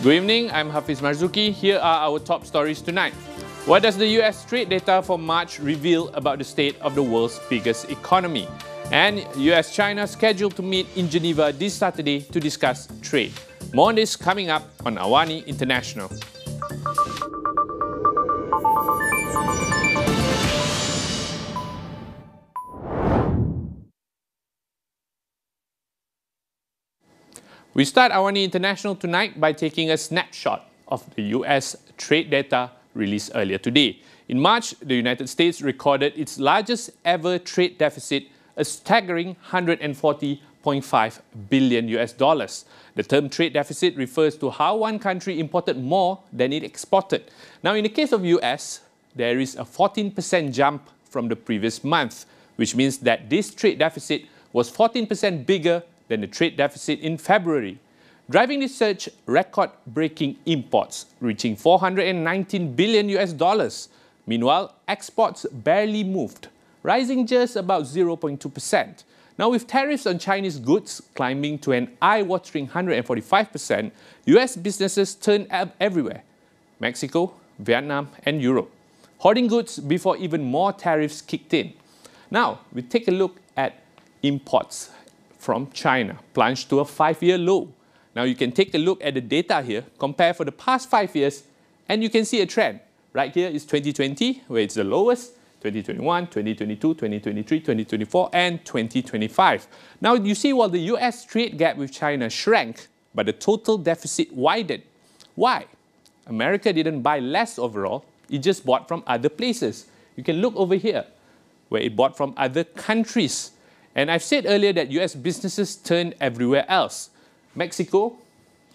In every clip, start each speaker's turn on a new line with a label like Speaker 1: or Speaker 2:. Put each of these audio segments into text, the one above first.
Speaker 1: Good evening, I'm Hafiz Marzukhi. Here are our top stories tonight. What does the US trade data for March reveal about the state of the world's biggest economy? And US-China scheduled to meet in Geneva this Saturday to discuss trade. More on this coming up on AWANI International. We start AWANI International tonight by taking a snapshot of the US trade data released earlier today. In March, the United States recorded its largest ever trade deficit, a staggering $140.5 billion US dollars. The term trade deficit refers to how one country imported more than it exported. Now, in the case of US, there is a 14% jump from the previous month, which means that this trade deficit was 14% bigger than the trade deficit in February. Driving this surge, record-breaking imports reaching $419 billion US dollars. Meanwhile, exports barely moved, rising just about 0.2%. Now, with tariffs on Chinese goods climbing to an eye-watering 145%, US businesses turned everywhere: Mexico, Vietnam, and Europe, hoarding goods before even more tariffs kicked in. Now, we take a look at imports from China, plunged to a 5-year low. Now you can take a look at the data here, compare for the past 5 years, and you can see a trend. Right here is 2020, where it's the lowest, 2021, 2022, 2023, 2024, and 2025. Now you see while the US trade gap with China shrank, but the total deficit widened. Why? America didn't buy less overall, it just bought from other places. You can look over here, where it bought from other countries. And I've said earlier that US businesses turned everywhere else. Mexico,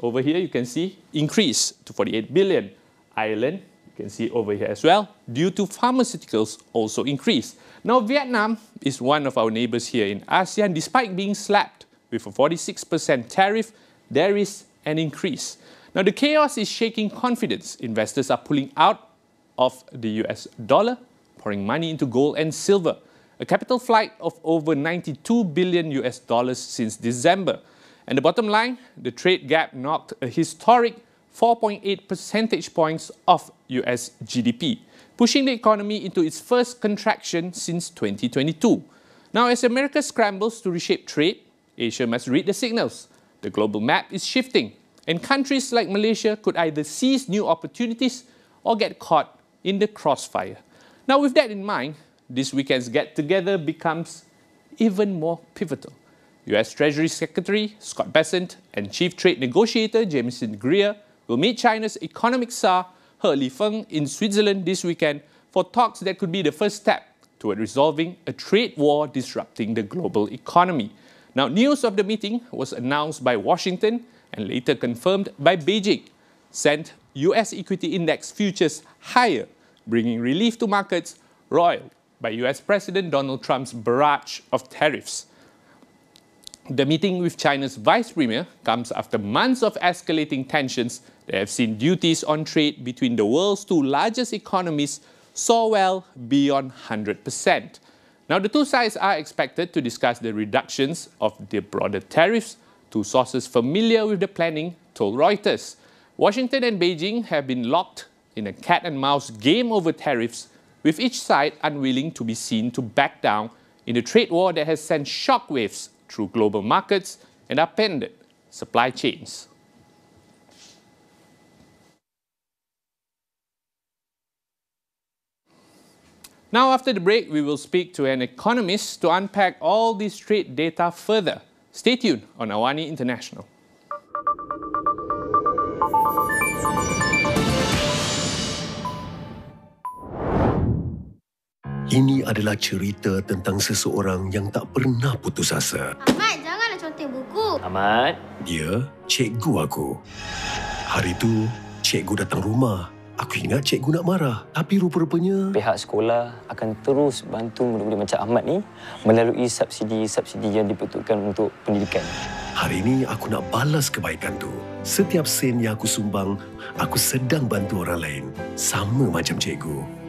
Speaker 1: over here you can see, increased to 48 billion. Ireland, you can see over here as well, due to pharmaceuticals also increased. Now Vietnam is one of our neighbors here in ASEAN. Despite being slapped with a 46% tariff, there is an increase. Now the chaos is shaking confidence. Investors are pulling out of the US dollar, pouring money into gold and silver. A capital flight of over 92 billion US dollars since December. And the bottom line, the trade gap knocked a historic 4.8 percentage points off US GDP, pushing the economy into its first contraction since 2022. Now, as America scrambles to reshape trade, Asia must read the signals. The global map is shifting, and countries like Malaysia could either seize new opportunities or get caught in the crossfire. Now, with that in mind, this weekend's get-together becomes even more pivotal. US Treasury Secretary Scott Bessent and Chief Trade Negotiator Jameson Greer will meet China's economic czar He Lifeng in Switzerland this weekend for talks that could be the first step toward resolving a trade war disrupting the global economy. Now, news of the meeting was announced by Washington and later confirmed by Beijing, sent US equity index futures higher, bringing relief to markets roiled by US President Donald Trump's barrage of tariffs. The meeting with China's Vice Premier comes after months of escalating tensions that have seen duties on trade between the world's two largest economies soar well beyond 100%. Now, the two sides are expected to discuss the reductions of the broader tariffs. Two sources familiar with the planning told Reuters. Washington and Beijing have been locked in a cat-and-mouse game over tariffs, with each side unwilling to be seen to back down in a trade war that has sent shockwaves through global markets and upended supply chains. Now, after the break, we will speak to an economist to unpack all this trade data further. Stay tuned on AWANI International.
Speaker 2: Ini adalah cerita tentang seseorang yang tak pernah putus asa.
Speaker 3: Ahmad, janganlah conteng buku.
Speaker 4: Ahmad.
Speaker 2: Dia cikgu aku. Hari tu, cikgu datang rumah. Aku ingat cikgu nak marah. Tapi rupa-rupanya
Speaker 4: Pihak sekolah akan terus bantu murid-murid macam Ahmad ni melalui subsidi-subsidi yang diperuntukkan untuk pendidikan.
Speaker 2: hari ini aku nak balas kebaikan tu. Setiap sen yang aku sumbang, aku sedang bantu orang lain. Sama macam cikgu.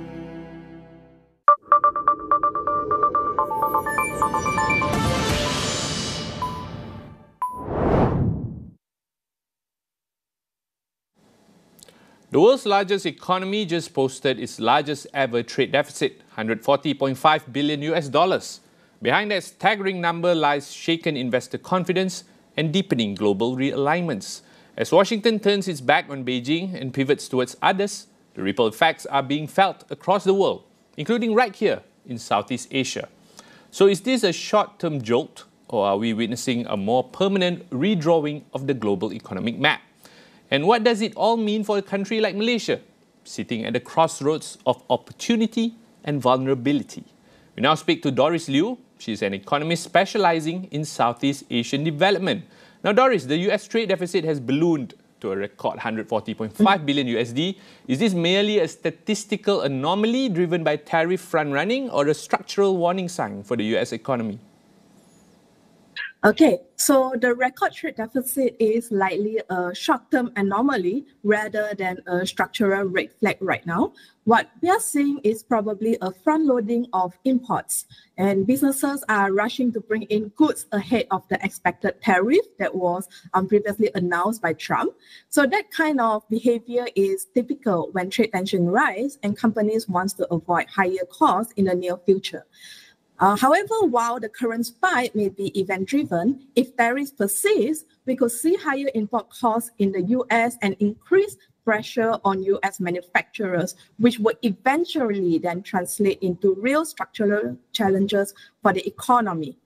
Speaker 1: The world's largest economy just posted its largest ever trade deficit, $140.5 billion US dollars. Behind that staggering number lies shaken investor confidence and deepening global realignments. As Washington turns its back on Beijing and pivots towards others, the ripple effects are being felt across the world, including right here in Southeast Asia. So is this a short-term jolt, or are we witnessing a more permanent redrawing of the global economic map? And what does it all mean for a country like Malaysia, sitting at the crossroads of opportunity and vulnerability? We now speak to Doris Liu. She's an economist specializing in Southeast Asian development. Now, Doris, the US trade deficit has ballooned to a record 140.5 billion USD. Is this merely a statistical anomaly driven by tariff front-running or a structural warning sign for the US economy?
Speaker 5: Okay, so the record trade deficit is likely a short-term anomaly rather than a structural red flag right now. What we are seeing is probably a front-loading of imports, and businesses are rushing to bring in goods ahead of the expected tariff that was previously announced by Trump. So that kind of behavior is typical when trade tension rise and companies want to avoid higher costs in the near future. However, while the current spike may be event-driven, if tariffs persist, we could see higher import costs in the US and increased pressure on US manufacturers, which would eventually then translate into real structural challenges for the economy.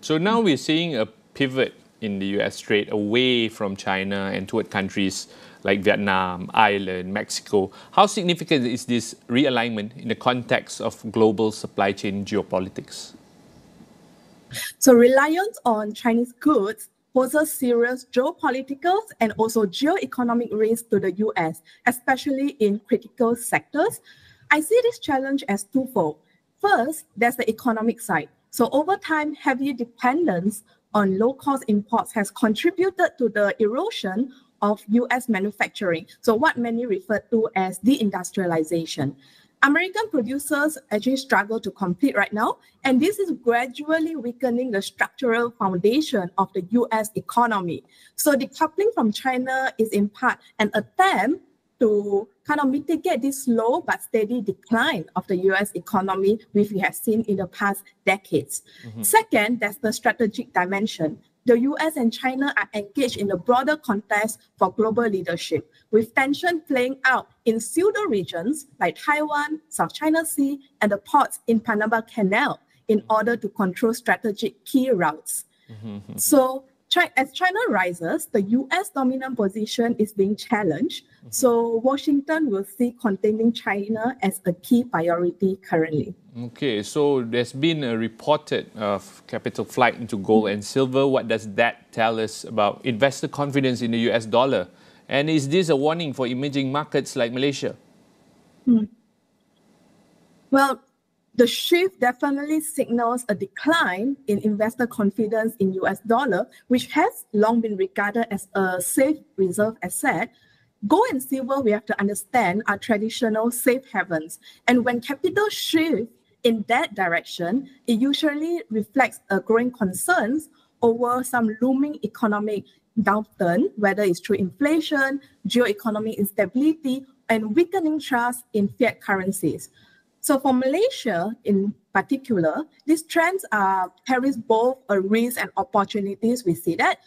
Speaker 1: So now we're seeing a pivot in the US trade away from China and toward countries like Vietnam, Ireland, Mexico. How significant is this realignment in the context of global supply chain geopolitics?
Speaker 5: So reliance on Chinese goods poses serious geopolitical and also geoeconomic risks to the US, especially in critical sectors. I see this challenge as twofold. First, there's the economic side. So over time, heavy dependence on low-cost imports has contributed to the erosion of US manufacturing, so what many refer to as deindustrialization. American producers actually struggle to compete right now, and this is gradually weakening the structural foundation of the US economy. So decoupling from China is in part an attempt to kind of mitigate this slow but steady decline of the US economy, which we have seen in the past decades. Second, there's the strategic dimension. The US and China are engaged in the broader context for global leadership, with tension playing out in pseudo regions like Taiwan, South China Sea, and the ports in Panama Canal in order to control strategic key routes. So as China rises, the US dominant position is being challenged. So Washington will see containing China as a key priority currently.
Speaker 1: Okay, so there's been a reported capital flight into gold and silver. What does that tell us about investor confidence in the US dollar? And is this a warning for emerging markets like Malaysia?
Speaker 5: Well, the shift definitely signals a decline in investor confidence in US dollar, which has long been regarded as a safe reserve asset. Gold and silver, we have to understand, are traditional safe havens. And when capital shifts in that direction, it usually reflects a growing concerns over some looming economic downturn, whether it's through inflation, geoeconomic instability, and weakening trust in fiat currencies. So for Malaysia in particular, these trends carries both a risk and opportunities. We see that.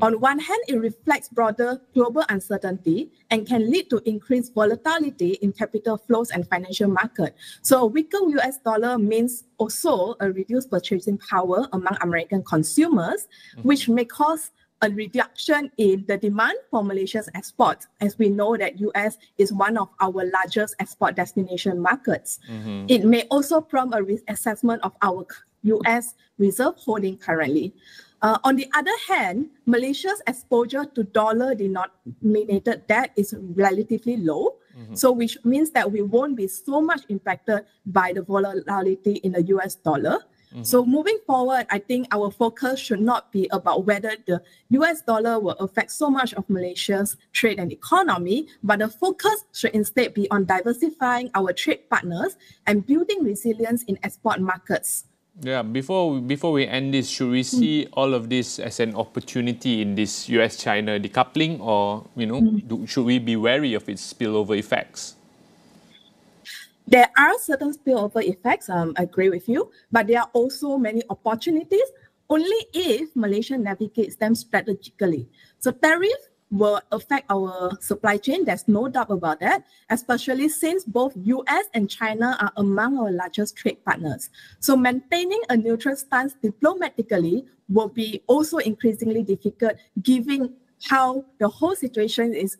Speaker 5: On one hand, it reflects broader global uncertainty and can lead to increased volatility in capital flows and financial market. So a weaker US dollar means also a reduced purchasing power among American consumers, which may cause a reduction in the demand for Malaysia's exports, as we know that US is one of our largest export destination markets. It may also prompt a risk assessment of our US reserve holding currently. On the other hand, Malaysia's exposure to dollar-denominated debt is relatively low, so which means that we won't be so much impacted by the volatility in the US dollar. So moving forward, I think our focus should not be about whether the US dollar will affect so much of Malaysia's trade and economy, but the focus should instead be on diversifying our trade partners and building resilience in export markets.
Speaker 1: Yeah, before we end this, should we see all of this as an opportunity in this US-China decoupling, or should we be wary of its spillover effects?
Speaker 5: There are certain spillover effects, I agree with you, but there are also many opportunities only if Malaysia navigates them strategically. So tariffs will affect our supply chain, there's no doubt about that, especially since both US and China are among our largest trade partners. So maintaining a neutral stance diplomatically will be also increasingly difficult given how the whole situation is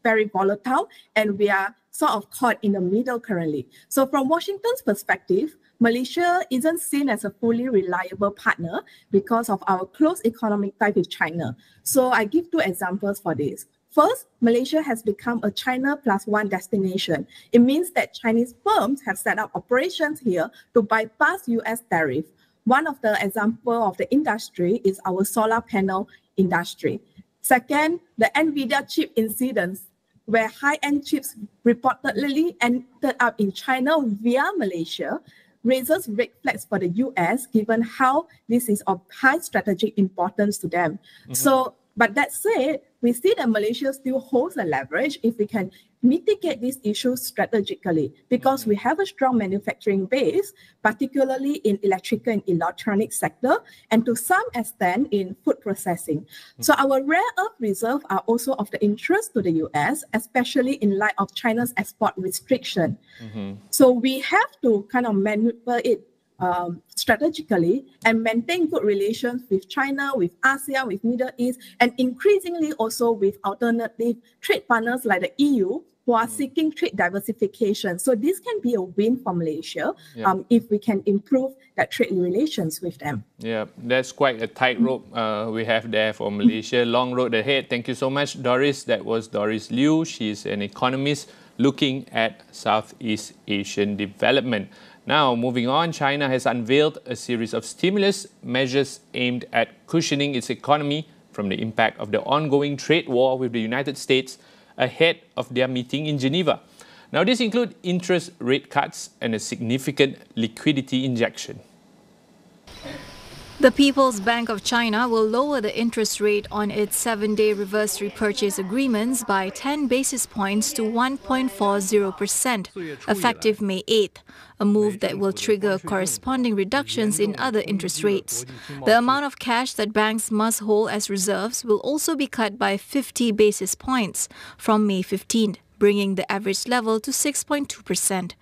Speaker 5: very volatile and we are sort of caught in the middle currently. So from Washington's perspective, Malaysia isn't seen as a fully reliable partner because of our close economic tie with China. So I give two examples for this. First, Malaysia has become a China plus one destination. It means that Chinese firms have set up operations here to bypass US tariff. One of the examples of the industry is our solar panel industry. Second, the NVIDIA chip incidents, where high-end chips reportedly ended up in China via Malaysia, raises red flags for the US, given how this is of high strategic importance to them. So, but that said, we see that Malaysia still holds a leverage if we can mitigate these issues strategically, because we have a strong manufacturing base, particularly in electrical and electronic sector, and to some extent in food processing. So our rare earth reserves are also of the interest to the US, especially in light of China's export restriction. So we have to kind of maneuver it strategically and maintain good relations with China, with ASEAN, with Middle East, and increasingly also with alternative trade partners like the EU, who are seeking trade diversification. So this can be a win for Malaysia if we can improve that trade relations with them.
Speaker 1: Yeah, that's quite a tightrope we have there for Malaysia. Long road ahead. Thank you so much, Doris. That was Doris Liu. She's an economist looking at Southeast Asian development. Now, moving on, China has unveiled a series of stimulus measures aimed at cushioning its economy from the impact of the ongoing trade war with the United States ahead of their meeting in Geneva. Now, this includes interest rate cuts and a significant liquidity injection.
Speaker 6: The People's Bank of China will lower the interest rate on its 7-day reverse repurchase agreements by 10 basis points to 1.40%, effective May 8th, a move that will trigger corresponding reductions in other interest rates. The amount of cash that banks must hold as reserves will also be cut by 50 basis points from May 15th, bringing the average level to 6.2%.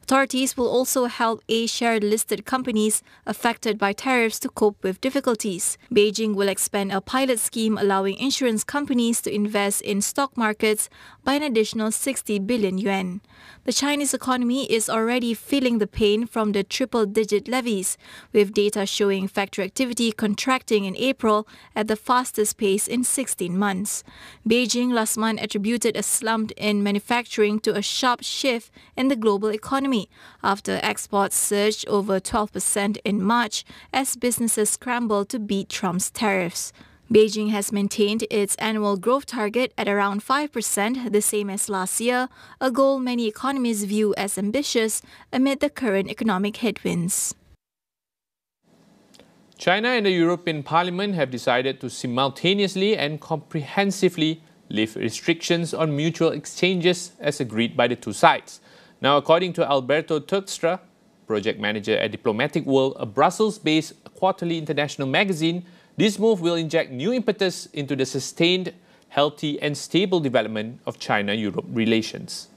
Speaker 6: Authorities will also help A-share listed companies affected by tariffs to cope with difficulties. Beijing will expand a pilot scheme allowing insurance companies to invest in stock markets by an additional 60 billion yuan. The Chinese economy is already feeling the pain from the triple-digit levies, with data showing factory activity contracting in April at the fastest pace in 16 months. Beijing last month attributed a slump in manufacturing to a sharp shift in the global economy after exports surged over 12% in March as businesses scrambled to beat Trump's tariffs. Beijing has maintained its annual growth target at around 5%, the same as last year, a goal many economists view as ambitious amid the current economic headwinds.
Speaker 1: China and the European Parliament have decided to simultaneously and comprehensively lift restrictions on mutual exchanges as agreed by the two sides. Now, according to Alberto Terpstra, project manager at Diplomatic World, a Brussels-based quarterly international magazine, this move will inject new impetus into the sustained, healthy and stable development of China-Europe relations.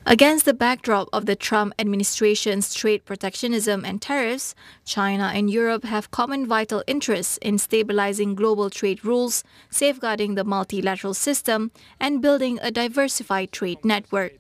Speaker 6: Against the backdrop of the Trump administration's trade protectionism and tariffs, China and Europe have common vital interests in stabilizing global trade rules, safeguarding the multilateral system, and building a diversified trade network.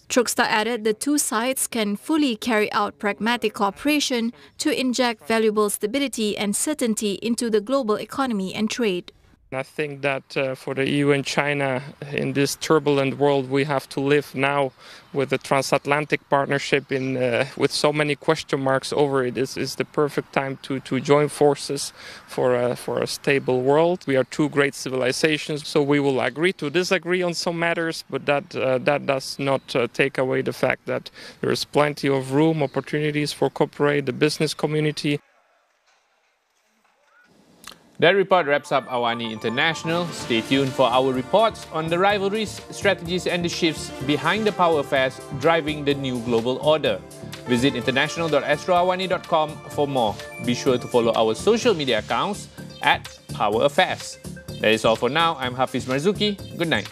Speaker 6: Terpstra added the two sides can fully carry out pragmatic cooperation to inject valuable stability and certainty into the global economy and trade.
Speaker 7: I think that for the EU and China in this turbulent world we have to live now with the transatlantic partnership with so many question marks over it is the perfect time to join forces for a stable world. We are two great civilizations, so we will agree to disagree on some matters, but that does not take away the fact that there is plenty of room, opportunities for cooperate, the business community.
Speaker 1: That report wraps up AWANI International. Stay tuned for our reports on the rivalries, strategies and the shifts behind the power affairs driving the new global order. Visit international.astroawani.com for more. Be sure to follow our social media accounts @Power Affairs. That is all for now. I'm Hafiz Marzukhi. Good night.